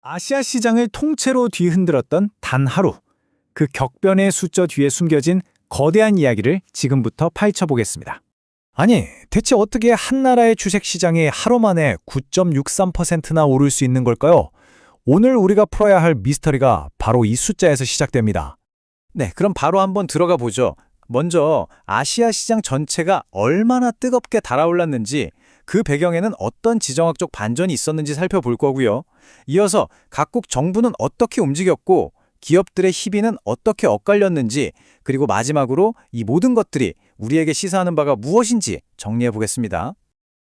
아시아 시장을 통째로 뒤흔들었던 단 하루. 그 격변의 숫자 뒤에 숨겨진 거대한 이야기를 지금부터 파헤쳐보겠습니다. 아니, 대체 어떻게 한 나라의 주식 시장이 하루 만에 9.63%나 오를 수 있는 걸까요? 오늘 우리가 풀어야 할 미스터리가 바로 이 숫자에서 시작됩니다. 네, 그럼 바로 한번 들어가 보죠. 먼저 아시아 시장 전체가 얼마나 뜨겁게 달아올랐는지, 그 배경에는 어떤 지정학적 반전이 있었는지 살펴볼 거고요. 이어서 각국 정부는 어떻게 움직였고 기업들의 희비는 어떻게 엇갈렸는지, 그리고 마지막으로 이 모든 것들이 우리에게 시사하는 바가 무엇인지 정리해 보겠습니다.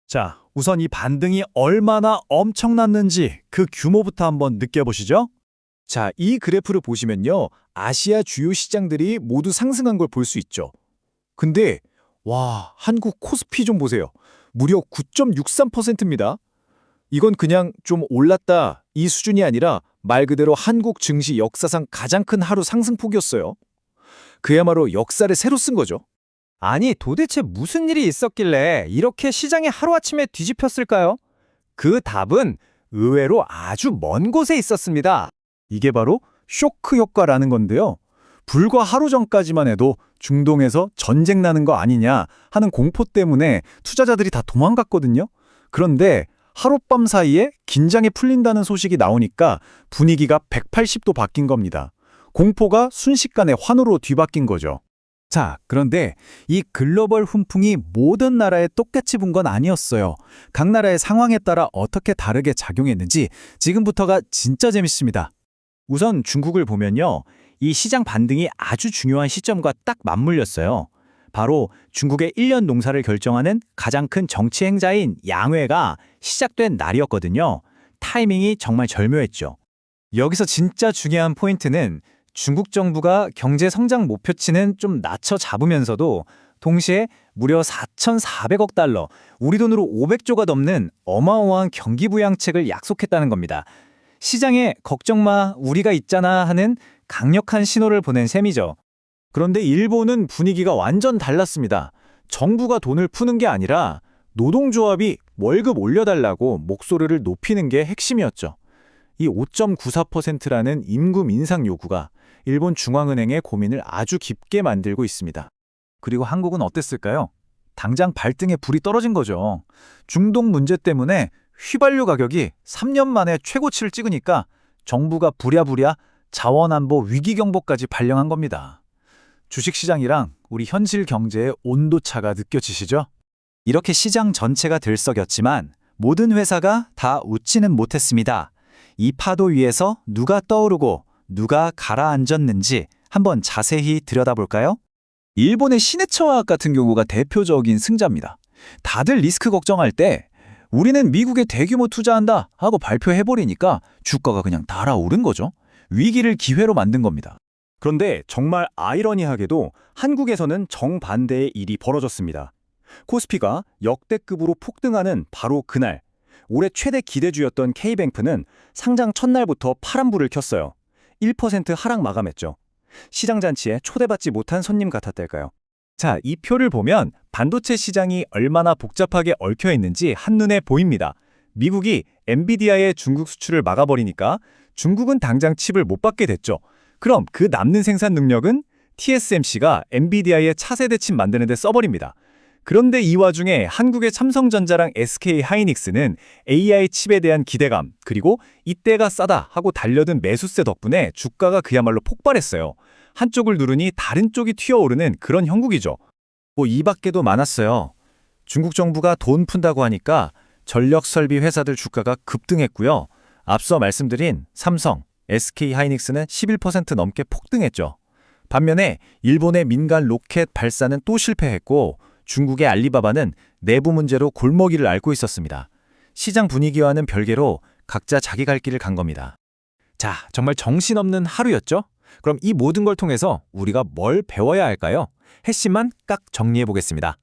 자, 우선 이 반등이 얼마나 엄청났는지 그 규모부터 한번 느껴보시죠. 자, 이 그래프를 보시면요, 아시아 주요 시장들이 모두 상승한 걸 볼 수 있죠. 근데 와, 한국 코스피 좀 보세요. 무려 9.63%입니다. 이건 그냥 좀 올랐다 이 수준이 아니라 말 그대로 한국 증시 역사상 가장 큰 하루 상승폭이었어요. 그야말로 역사를 새로 쓴 거죠. 아니, 도대체 무슨 일이 있었길래 이렇게 시장이 하루아침에 뒤집혔을까요? 그 답은 의외로 아주 먼 곳에 있었습니다. 이게 바로 쇼크 효과라는 건데요. 불과 하루 전까지만 해도 중동에서 전쟁 나는 거 아니냐 하는 공포 때문에 투자자들이 다 도망갔거든요. 그런데 하룻밤 사이에 긴장이 풀린다는 소식이 나오니까 분위기가 180도 바뀐 겁니다. 공포가 순식간에 환호로 뒤바뀐 거죠. 자, 그런데 이 글로벌 훈풍이 모든 나라에 똑같이 분 건 아니었어요. 각 나라의 상황에 따라 어떻게 다르게 작용했는지 지금부터가 진짜 재밌습니다. 우선 중국을 보면요, 이 시장 반등이 아주 중요한 시점과 딱 맞물렸어요. 바로 중국의 1년 농사를 결정하는 가장 큰 정치 행사인 양회가 시작된 날이었거든요. 타이밍이 정말 절묘했죠. 여기서 진짜 중요한 포인트는 중국 정부가 경제 성장 목표치는 좀 낮춰 잡으면서도 동시에 무려 4,400억 달러, 우리 돈으로 500조가 넘는 어마어마한 경기 부양책을 약속했다는 겁니다. 시장에 걱정 마, 우리가 있잖아 하는 강력한 신호를 보낸 셈이죠. 그런데 일본은 분위기가 완전 달랐습니다. 정부가 돈을 푸는 게 아니라 노동조합이 월급 올려달라고 목소리를 높이는 게 핵심이었죠. 이 5.94%라는 임금 인상 요구가 일본 중앙은행의 고민을 아주 깊게 만들고 있습니다. 그리고 한국은 어땠을까요? 당장 발등에 불이 떨어진 거죠. 중동 문제 때문에 휘발유 가격이 3년 만에 최고치를 찍으니까 정부가 부랴부랴 자원안보 위기경보까지 발령한 겁니다. 주식시장이랑 우리 현실 경제의 온도차가 느껴지시죠? 이렇게 시장 전체가 들썩였지만 모든 회사가 다 웃지는 못했습니다. 이 파도 위에서 누가 떠오르고 누가 가라앉았는지 한번 자세히 들여다볼까요? 일본의 시네츠화학 같은 경우가 대표적인 승자입니다. 다들 리스크 걱정할 때 우리는 미국에 대규모 투자한다 하고 발표해버리니까 주가가 그냥 달아오른 거죠. 위기를 기회로 만든 겁니다. 그런데 정말 아이러니하게도 한국에서는 정반대의 일이 벌어졌습니다. 코스피가 역대급으로 폭등하는 바로 그날, 올해 최대 기대주였던 K뱅크는 상장 첫날부터 파란불을 켰어요. 1% 하락 마감했죠. 시장 잔치에 초대받지 못한 손님 같았달까요? 자, 이 표를 보면 반도체 시장이 얼마나 복잡하게 얽혀 있는지 한눈에 보입니다. 미국이 엔비디아의 중국 수출을 막아버리니까 중국은 당장 칩을 못 받게 됐죠. 그럼 그 남는 생산 능력은 TSMC가 엔비디아의 차세대 칩 만드는 데 써버립니다. 그런데 이 와중에 한국의 삼성전자랑 SK하이닉스는 AI 칩에 대한 기대감, 그리고 이때가 싸다 하고 달려든 매수세 덕분에 주가가 그야말로 폭발했어요. 한쪽을 누르니 다른 쪽이 튀어오르는 그런 형국이죠. 이 밖에도 많았어요. 중국 정부가 돈 푼다고 하니까 전력설비 회사들 주가가 급등했고요. 앞서 말씀드린 삼성, SK하이닉스는 11% 넘게 폭등했죠. 반면에 일본의 민간 로켓 발사는 또 실패했고 중국의 알리바바는 내부 문제로 골머기를 앓고 있었습니다. 시장 분위기와는 별개로 각자 자기 갈 길을 간 겁니다. 자, 정말 정신없는 하루였죠? 그럼 이 모든 걸 통해서 우리가 뭘 배워야 할까요? 핵심만 깍 정리해 보겠습니다.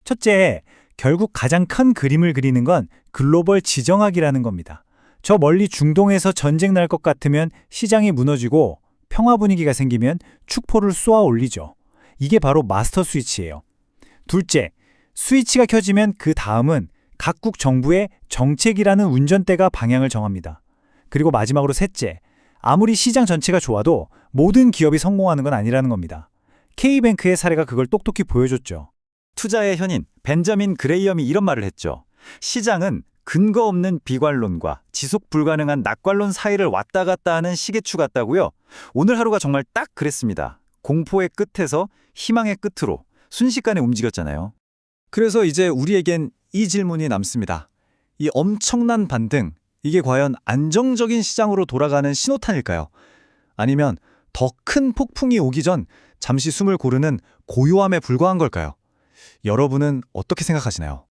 첫째, 결국 가장 큰 그림을 그리는 건 글로벌 지정학이라는 겁니다. 저 멀리 중동에서 전쟁 날 것 같으면 시장이 무너지고 평화 분위기가 생기면 축포를 쏘아 올리죠. 이게 바로 마스터 스위치예요. 둘째, 스위치가 켜지면 그 다음은 각국 정부의 정책이라는 운전대가 방향을 정합니다. 그리고 마지막으로 셋째, 아무리 시장 전체가 좋아도 모든 기업이 성공하는 건 아니라는 겁니다. K뱅크의 사례가 그걸 똑똑히 보여줬죠. 투자의 현인 벤저민 그레이엄이 이런 말을 했죠. 시장은 근거 없는 비관론과 지속 불가능한 낙관론 사이를 왔다 갔다 하는 시계추 같다고요. 오늘 하루가 정말 딱 그랬습니다. 공포의 끝에서 희망의 끝으로 순식간에 움직였잖아요. 그래서 이제 우리에겐 이 질문이 남습니다. 이 엄청난 반등, 이게 과연 안정적인 시장으로 돌아가는 신호탄일까요? 아니면 더 큰 폭풍이 오기 전 잠시 숨을 고르는 고요함에 불과한 걸까요? 여러분은 어떻게 생각하시나요?